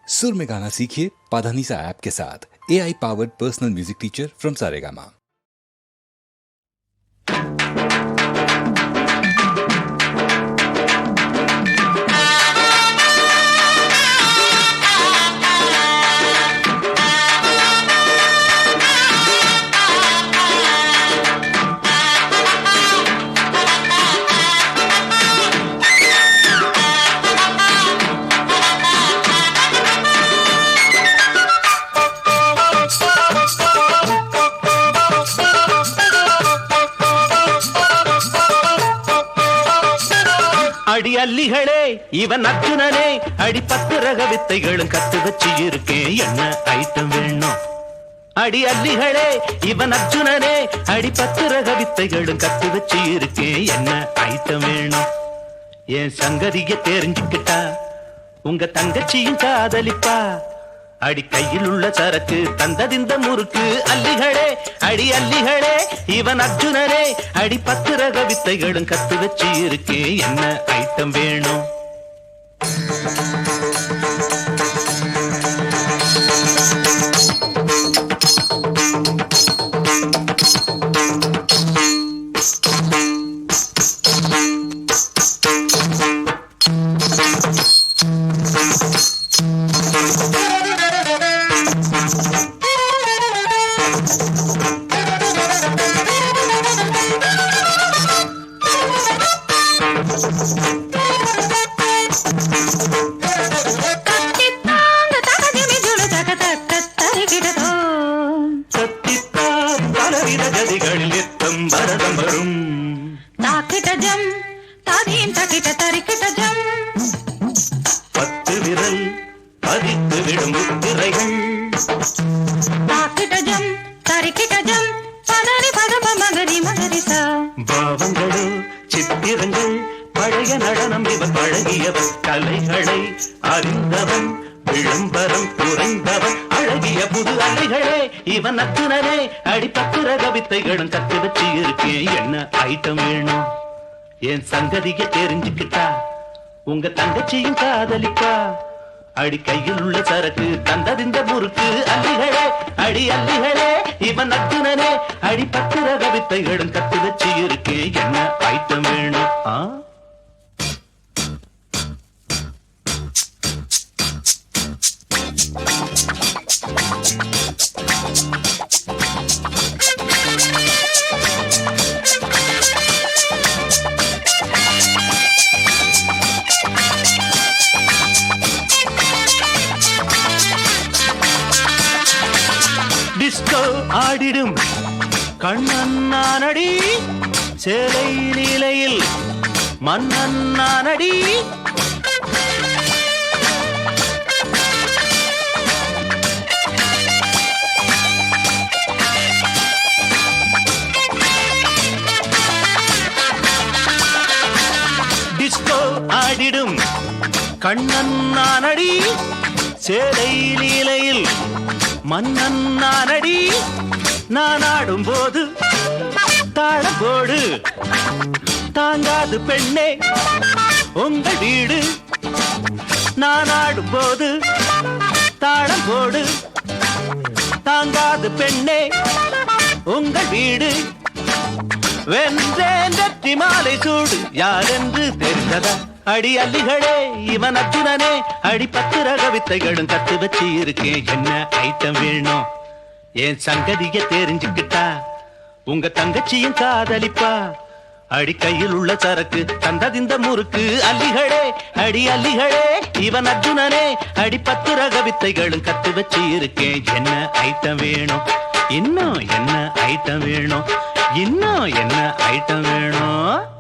सुर में गाना सीखिए पाधानीसा ऐप के साथ। AI powered personal music teacher from Saregama. அடி அல்லிகளே இவன் அர்ஜுனனே அடி 10 ரக வித்தைகளும் கத்து வச்சு இருக்கேன் என்ன ஐட்டம் வேணும். அடி அல்லிகளே இவன் அர்ஜுனனே அடி 10 ரக வித்தைகளும் கத்து வச்சு இருக்கேன் என்ன ஐட்டம் வேணும். என் சங்கதிய தெரிஞ்சுக்கிட்டா உங்க தங்கச்சியும் காதலிப்பா. அடி கையில் உள்ள சரக்கு தந்ததிந்த முறுக்கு அல்லிகளே அடி அல்லிகளே இவன் அர்ஜுனனே அடி 10 ரக வித்தைகளும் கத்து வச்சு இருக்கே என்ன ஐட்டம் வேணும். விரல் பதித்து விடும் முத்திரைகள் பாவங்களோ சித்திரங்கள் பழைய நடனம் இவன் பழகியவன் கலைகளை அறிந்தவன் விளம்பரம் குறைந்தவன் அழகிய புது அலைகளே இவன் அர்ஜுனனே அடி 10 ரக வித்தைகளும் கத்து வச்சு இருக்கேன் என்ன ஐட்டம் வேணும். என் சங்கதிய தெரிஞ்சுக்கிட்டா உங்க தங்கச்சியும் காதலிப்பா. அடி கையில் உள்ள சரக்கு தந்ததிந்த முறுக்கு அல்லிகளே அடி அல்லிகளே இவன் அர்ஜுனனே அடி 10 ரக வித்தைகளும் கத்து வச்சு இருக்கே என்ன ஐட்டம் வேணும். டிஸ்கோ ஆடிடும் கண்ணன்னானடி சேலை நீலையில் மன்னன்னானடி. டிஸ்கோ ஆடிடும் கண்ணன்னானடி சேலை நீலையில் மன்னன் நானடி. நான் ஆடும் போது தாளம் போடு தாங்காது பெண்ணே உங்கள் வீடு. நான் ஆடும் போது தாளம் போடு தாங்காது பெண்ணே உங்கள் வீடு. வென்றேன் வெற்றி மாலை சூடு யார் என்று தெரிந்ததா. அடி அல்லிகளே இவன் அர்ஜுனனே அடி 10 ரக வித்தைகளும் கத்து வச்சு இருக்கேன் என்ன ஐட்டம் வேணும். என் சங்கதிய தெரிஞ்சுக்கிட்டா உங்க தங்கச்சியும் காதலிப்பா. அடி கையில் உள்ள சரக்கு தந்ததிந்த முறுக்கு அல்லிகளே அடி அல்லிகளே இவன் அர்ஜுனனே அடி 10 ரக வித்தைகளும் கத்து வச்சு இருக்கேன் என்ன ஐட்டம் வேணும். இன்னும் என்ன ஐட்டம் வேணும், இன்னும் என்ன ஐட்டம் வேணும்.